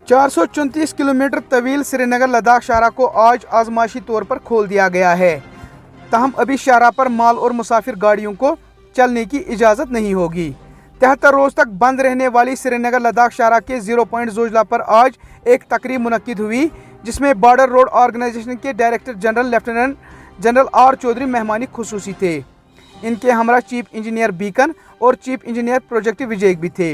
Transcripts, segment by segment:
434 kilometre तवील श्रीनगर लद्दाख शाहरा को आज आजमाइशी तौर पर खोल दिया गया है। ताहम अभी शाहरा पर माल और मुसाफिर गाड़ियों को चलने की इजाज़त नहीं होगी। 73 रोज़ तक बंद रहने वाली श्रीनगर लद्दाख शाहरा के 0 पॉइंट जोजिला पर आज एक तकरीब मुनक्किद हुई, जिसमें बॉर्डर रोड ऑर्गेनाइजेशन के director general lieutenant general R Chaudhary मेहमानी खुसूसी थे। इनके हमरा चीफ इंजीनियर बीकन और चीफ इंजीनियर प्रोजेक्ट विजय भी थे।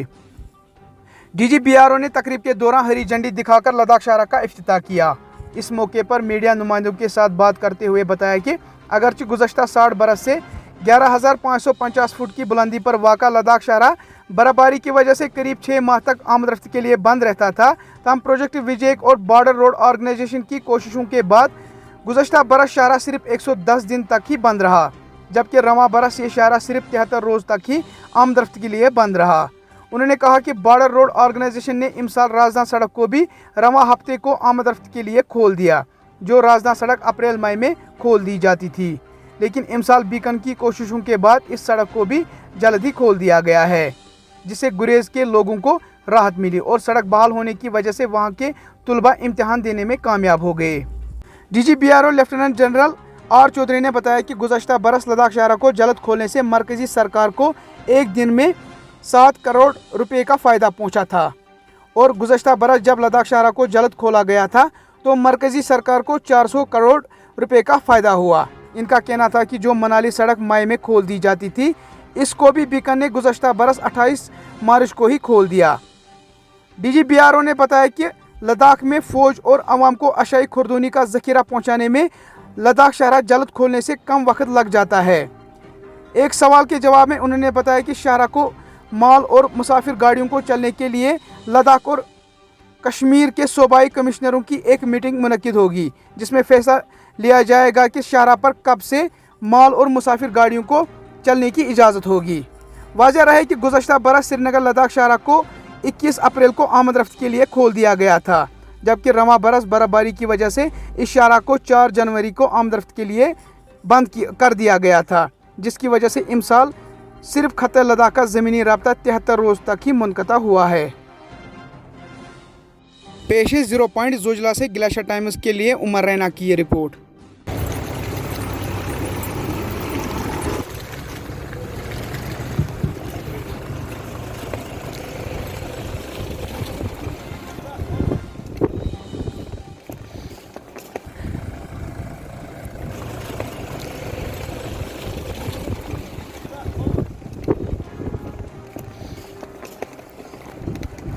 DGBRO ने तकरीब के दौरान हरी झंडी दिखाकर लद्दाख शाहरा का इफ्तिताह किया। इस मौके पर मीडिया नुमाइंदों के साथ बात करते हुए बताया कि अगरचे गुज़श्ता 60 बरस से 11,550 फुट की बुलंदी पर वाक़ा लद्दाख शाहरा बर्फबारी की वजह से करीब 6 माह तक आमदरफ्त के लिए बंद रहता था, तमाम प्रोजेक्ट विजय और बॉर्डर रोड ऑर्गेनाइजेशन की कोशिशों के बाद गुज़श्ता बरस शाहरा सिर्फ 110 दिन तक ही बंद रहा, जबकि रवां बरस ये शाहरा सिर्फ 73 रोज़ तक ही आमदरफ्त के लिए बंद रहा। उन्होंने कहा कि बॉर्डर रोड ऑर्गेनाइजेशन ने इमसाल राजदान सड़क को भी रवां हफ्ते को आमदरफ्त के लिए खोल दिया, जो राजदान सड़क अप्रैल मई में खोल दी जाती थी, लेकिन इमसाल बीकन की कोशिशों के बाद इस सड़क को भी जल्द ही खोल दिया गया है, जिससे गुरेज के लोगों को राहत मिली और सड़क बहाल होने की वजह से वहां के तुलबा इम्तिहान देने में कामयाब हो गए। DGBRO lieutenant general R Chaudhary ने बताया कि गुज़श्ता बरस लद्दाख शाहरा को जल्द खोलने से मरकजी सरकार को एक दिन में 7 करोड़ रुपए का फ़ायदा पहुंचा था और गुज़श्ता बरस जब लद्दाख शाहरा को जल्द खोला गया था तो मरकजी सरकार को 400 करोड़ रुपए का फ़ायदा हुआ। इनका कहना था कि जो मनाली सड़क मई में खोल दी जाती थी, इसको भी बीकन ने गुज़श्ता बरस 28 मार्च को ही खोल दिया। DGBRO ने बताया कि लद्दाख में फ़ौज और अवाम को अशाई खुर्दूनी का ज़ख़ीरा पहुँचाने में लद्दाख शाहरा जल्द खोलने से कम वक्त लग जाता है। एक सवाल के जवाब में उन्होंने बताया कि शाहरा को माल और मुसाफिर गाड़ियों को चलने के लिए लद्दाख और कश्मीर के सूबाई कमिश्नरों की एक मीटिंग मुनक्किद होगी, जिसमें फैसला लिया जाएगा कि शाहरा पर कब से माल और मुसाफिर गाड़ियों को चलने की इजाज़त होगी। वाज़ेह रहे कि गुज़श्ता बरस श्रीनगर लद्दाख शाहरा को 21 अप्रैल को आमदरफ्त के लिए खोल दिया गया था, जबकि रवां बरस बर्फबारी की वजह से इस शाहरा को 4 जनवरी को आमदरफ्त के लिए बंद कर दिया गया था, जिसकी वजह से इमसाल सिर्फ खत्ते लद्दाख का ज़मीनी राब्ता 73 रोज़ तक ही मुनक़ता हुआ है। पेश है 0 पॉइंट जोजिला से ग्लेशियर टाइम्स के लिए उमर रैना की ये रिपोर्ट।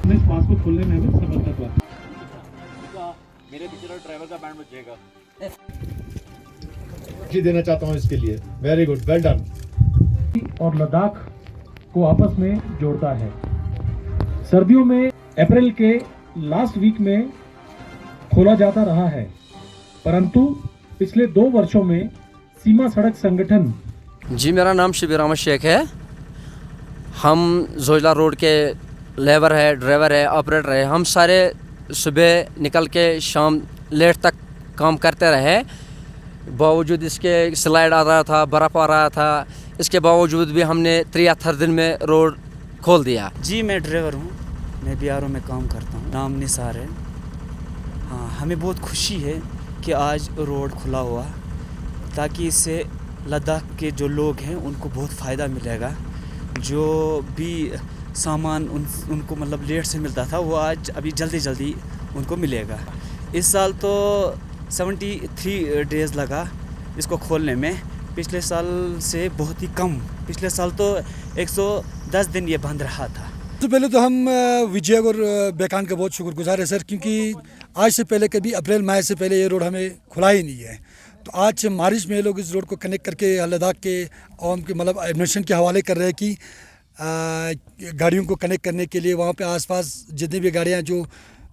इस पास को खोलने में भी सफलता हुआ। मेरे पीछे ड्राइवर का बैंड बजेगा। जी देना चाहता हूं इसके लिए। Very good, well done. और लद्दाख को आपस में जोड़ता है। सर्दियों में अप्रैल के लास्ट वीक में खोला जाता रहा है, परंतु पिछले 2 वर्षों में सीमा सड़क संगठन। जी, मेरा नाम शिबिर अहमद शेख है। हम जोजिला रोड के लेबर है, ड्राइवर है, ऑपरेटर है। हम सारे सुबह निकल के शाम लेट तक काम करते रहे, बावजूद इसके स्लाइड आ रहा था, बर्फ़ आ रहा था, इसके बावजूद भी हमने 73 दिन में रोड खोल दिया। जी, मैं ड्राइवर हूँ, मैं BRO में काम करता हूँ, नाम निसार है। हाँ, हमें बहुत खुशी है कि आज रोड खुला हुआ, ताकि इससे लद्दाख के जो लोग हैं उनको बहुत फ़ायदा मिलेगा। जो भी सामान उनको मतलब लेट से मिलता था, वो आज अभी जल्दी उनको मिलेगा। इस साल तो 73 डेज़ लगा इसको खोलने में, पिछले साल से बहुत ही कम। पिछले साल तो 110 दिन ये बंद रहा था। तो पहले तो हम विजय और बेकान का बहुत शुक्रगुजार है सर, क्योंकि आज से पहले कभी अप्रैल मई से पहले ये रोड हमें खुला ही नहीं है। तो आज मार्च में लोग इस रोड को कनेक्ट करके लद्दाख के आवाम के मतलब एडमिशन के हवाले कर रहे हैं कि गाड़ियों को कनेक्ट करने के लिए वहाँ पे आसपास जितनी भी गाड़ियाँ जो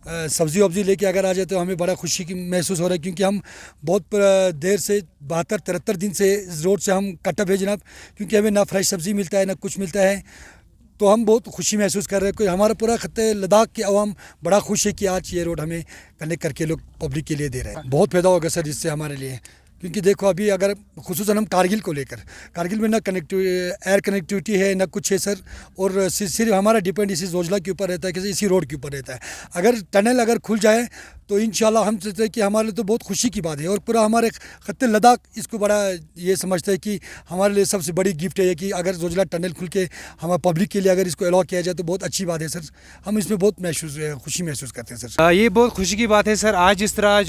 सब्ज़ी वब्ज़ी लेके अगर आ जाए तो हमें बड़ा खुशी की महसूस हो रहा है, क्योंकि हम बहुत देर से 72-73 दिन से इस रोड से हम कटअप है जनाब, क्योंकि हमें ना फ्रेश सब्ज़ी मिलता है ना कुछ मिलता है। तो हम बहुत खुशी महसूस कर रहे हैं कि हमारा पूरा खत्ते लद्दाख के अवाम बड़ा खुश है कि आज ये रोड हमें कनेक्ट करके लोग पब्लिक के लिए दे रहे हैं। बहुत फ़ायदा होगा सर इससे हमारे लिए। क्योंकि देखो अभी अगर खुसूसन हम कारगिल को लेकर, कारगिल में ना एयर कनेक्टिविटी है ना कुछ है सर, और सिर्फ हमारा डिपेंड इसी जोजिला के ऊपर रहता है कि इसी रोड के ऊपर रहता है। अगर टनल अगर खुल जाए तो इंशाल्लाह हम सोचते हैं कि हमारे लिए तो बहुत खुशी की बात है, और पूरा हमारे खत्ते लद्दाख इसको बड़ा ये समझते हैं कि हमारे लिए सबसे बड़ी गिफ्ट है कि अगर जोजिला टनल खुल के हमारे पब्लिक के लिए अगर इसको अलाउ किया जाए तो बहुत अच्छी बात है सर। हम इसमें बहुत खुशी महसूस करते हैं सर। ये बहुत खुशी की बात है सर। आज इस तरह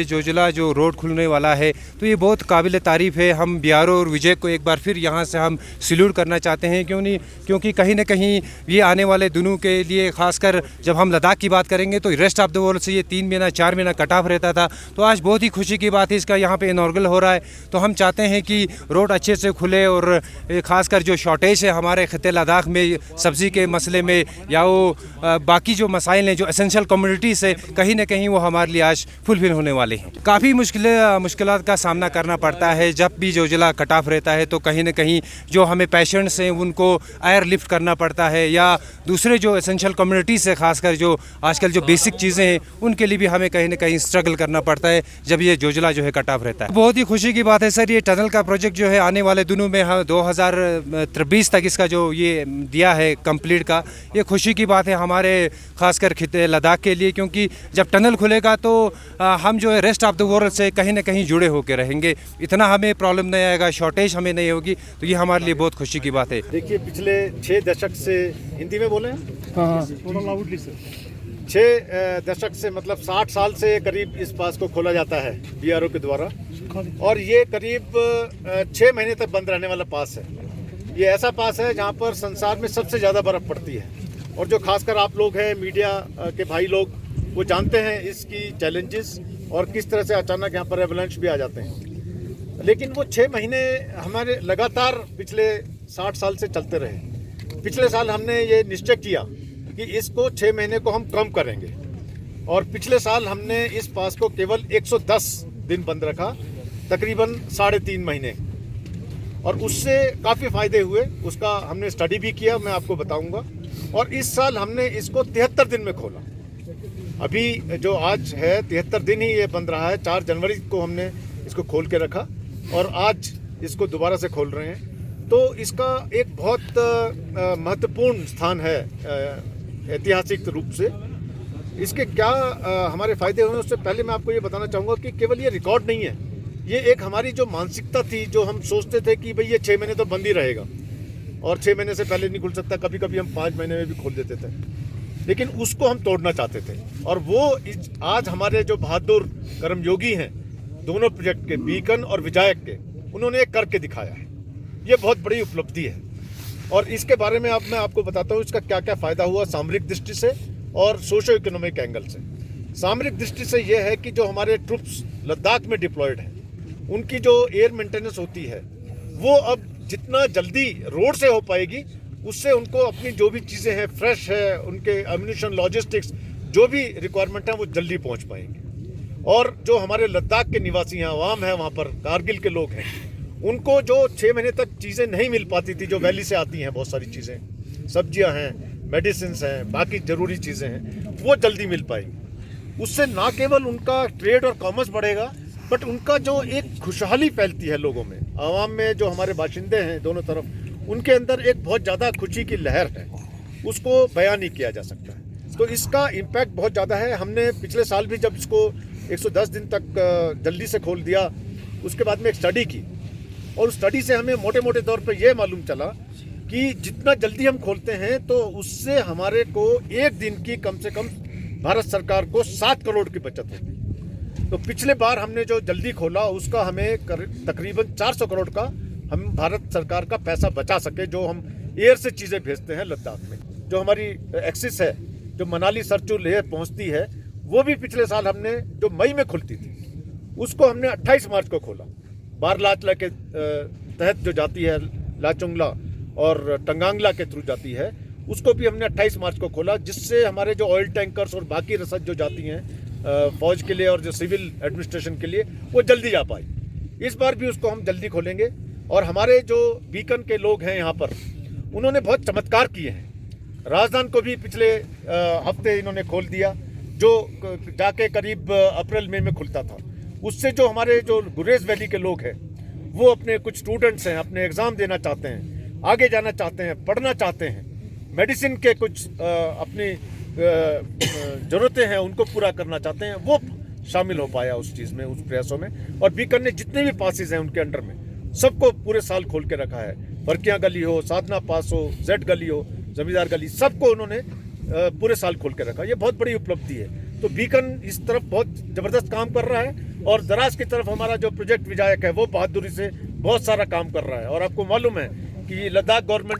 जोजिला जो रोड खुलने वाला है तो ये बहुत काबिल तारीफ़ है। हम BRO और विजय को एक बार फिर यहाँ से हम सल्यूट करना चाहते हैं, क्योंकि कहीं ना कहीं ये आने वाले दिनों के लिए, ख़ासकर जब हम लद्दाख की बात करेंगे तो रेस्ट ऑफ द वर्ल्ड से ये 3 महीना 4 महीना कट ऑफ रहता था। तो आज बहुत ही खुशी की बात है, इसका यहाँ पे इनॉर्गल हो रहा है। तो हम चाहते हैं कि रोड अच्छे से खुले, और ख़ासकर जो शॉर्टेज है हमारे खत्ते लद्दाख में सब्ज़ी के मसले में, या वो बाकी जो मसाइल हैं जो एसेंशियल कम्युनिटी से, कहीं ना कहीं वो हमारे लिए आज फुलफिल होने वाले हैं। काफ़ी मुश्किलात का सामना करना पड़ता है जब भी जोजिला कट ऑफ रहता है। तो कहीं ना कहीं जो हमें पेशेंट्स हैं उनको एयर लिफ्ट करना पड़ता है, या दूसरे जो एसेंशियल कम्युनिटी से, खासकर जो आजकल जो बेसिक चीज़ें हैं उनके लिए भी हमें कहीं ना कहीं स्ट्रगल करना पड़ता है जब ये जोजिला जो है कट ऑफ रहता है। बहुत ही खुशी की बात है सर। ये टनल का प्रोजेक्ट जो है आने वाले दिनों में 2023 तक इसका जो ये दिया है कंप्लीट का, ये खुशी की बात है हमारे खासकर खिते लद्दाख के लिए, क्योंकि जब टनल खुलेगा तो हम जो है रेस्ट ऑफ द वर्ल्ड से कहीं ना कहीं जुड़े होकर रहेंगे। इतना हमें प्रॉब्लम नहीं आएगा, शॉर्टेज हमें नहीं होगी। तो ये हमारे लिए बहुत खुशी की बात है। देखिए, पिछले 6 दशक से, हिंदी में बोले, हाँ थोड़ा लाउडली सर। 6 दशक से मतलब 60 साल से करीब इस पास को खोला जाता है BRO के द्वारा, और ये करीब 6 महीने तक बंद रहने वाला पास है। ये ऐसा पास है जहाँ पर संसार में सबसे ज़्यादा बर्फ़ पड़ती है, और जो खासकर आप लोग हैं मीडिया के भाई लोग, वो जानते हैं इसकी चैलेंजेस और किस तरह से अचानक यहाँ पर एवलांच भी आ जाते हैं। लेकिन वो 6 महीने हमारे लगातार पिछले 60 साल से चलते रहे। पिछले साल हमने ये निश्चय किया कि इसको 6 महीने को हम कम करेंगे, और पिछले साल हमने इस पास को केवल 110 दिन बंद रखा, तकरीबन 3.5 महीने, और उससे काफ़ी फ़ायदे हुए। उसका हमने स्टडी भी किया, मैं आपको बताऊंगा। और इस साल हमने इसको 73 दिन में खोला। अभी जो आज है 73 दिन ही ये बंद रहा है। 4 जनवरी को हमने इसको खोल के रखा, और आज इसको दोबारा से खोल रहे हैं। तो इसका एक बहुत महत्वपूर्ण स्थान है ऐतिहासिक रूप से। इसके क्या हमारे फ़ायदे हुए, उससे पहले मैं आपको ये बताना चाहूँगा कि केवल ये रिकॉर्ड नहीं है, ये एक हमारी जो मानसिकता थी, जो हम सोचते थे कि भाई ये 6 महीने तो बंद ही रहेगा और 6 महीने से पहले नहीं खुल सकता। कभी कभी हम 5 महीने में भी खोल देते थे, लेकिन उसको हम तोड़ना चाहते थे। और वो आज हमारे जो बहादुर कर्मयोगी हैं, दोनों प्रोजेक्ट के, बीकन और विजायक के, उन्होंने एक करके दिखाया है। ये बहुत बड़ी उपलब्धि है, और इसके बारे में अब मैं आपको बताता हूँ इसका क्या क्या फ़ायदा हुआ सामरिक दृष्टि से और सोशो इकोनॉमिक एंगल से। सामरिक दृष्टि से ये है कि जो हमारे ट्रुप्स लद्दाख में डिप्लॉयड हैं, उनकी जो एयर मेंटेनेंस होती है, वो अब जितना जल्दी रोड से हो पाएगी, उससे उनको अपनी जो भी चीज़ें हैं, फ्रेश है, उनके एम्यूनिशन, लॉजिस्टिक्स, जो भी रिक्वायरमेंट है, वो जल्दी पहुंच पाएंगे। और जो हमारे लद्दाख के निवासी हैं, आवाम है, वहाँ पर कारगिल के लोग हैं, उनको जो 6 महीने तक चीज़ें नहीं मिल पाती थी, जो वैली से आती हैं, बहुत सारी चीज़ें, सब्जियाँ हैं, मेडिसिन हैं, बाकी ज़रूरी चीज़ें हैं, वो जल्दी मिल पाएंगी। उससे ना केवल उनका ट्रेड और कॉमर्स बढ़ेगा, बट उनका जो एक खुशहाली फैलती है लोगों में, आवाम में, जो हमारे बाशिंदे हैं दोनों तरफ, उनके अंदर एक बहुत ज़्यादा खुशी की लहर है, उसको बयान नहीं किया जा सकता है। तो इसका इम्पैक्ट बहुत ज़्यादा है। हमने पिछले साल भी जब इसको 110 दिन तक जल्दी से खोल दिया, उसके बाद में एक स्टडी की, और उस स्टडी से हमें मोटे मोटे तौर पे ये मालूम चला कि जितना जल्दी हम खोलते हैं तो उससे हमारे को एक दिन की कम से कम भारत सरकार को 7 करोड़ की बचत होगी। तो पिछले बार हमने जो जल्दी खोला, उसका हमें तकरीबन 400 करोड़ का हम भारत सरकार का पैसा बचा सके, जो हम एयर से चीज़ें भेजते हैं लद्दाख में। जो हमारी एक्सिस है, जो मनाली सरचू लेह पहुंचती है, वो भी पिछले साल हमने, जो मई में खुलती थी, उसको हमने 28 मार्च को खोला। बारलाचला के तहत जो जाती है, लाचुंगला और टंगांगला के थ्रू जाती है, उसको भी हमने 28 मार्च को खोला, जिससे हमारे जो ऑयल टैंकर्स और बाकी रसद जो जाती हैं फौज के लिए और जो सिविल एडमिनिस्ट्रेशन के लिए, वो जल्दी जा पाई। इस बार भी उसको हम जल्दी खोलेंगे। और हमारे जो बीकन के लोग हैं यहाँ पर, उन्होंने बहुत चमत्कार किए हैं। राजधान को भी पिछले हफ्ते इन्होंने खोल दिया, जो जाके करीब अप्रैल मई में खुलता था। उससे जो हमारे जो गुरेज वैली के लोग हैं वो अपने कुछ स्टूडेंट्स हैं, अपने एग्ज़ाम देना चाहते हैं, आगे जाना चाहते हैं, पढ़ना चाहते हैं, मेडिसिन के कुछ अपनी ज़रूरतें हैं उनको पूरा करना चाहते हैं, वो शामिल हो पाया उस चीज़ में, उस प्रयासों में। और बीकन ने जितने भी पासेज हैं उनके अंडर में सबको पूरे साल खोल के रखा है। फरकियाँ गली हो, साधना पास हो, जेड गली हो, जमींदार गली, सबको उन्होंने पूरे साल खोल के रखा। ये बहुत बड़ी उपलब्धि है। तो बीकन इस तरफ बहुत ज़बरदस्त काम कर रहा है और दराज की तरफ हमारा जो प्रोजेक्ट विधायक है वो बहादुरी से बहुत सारा काम कर रहा है। और आपको मालूम है कि लद्दाख गवर्नमेंट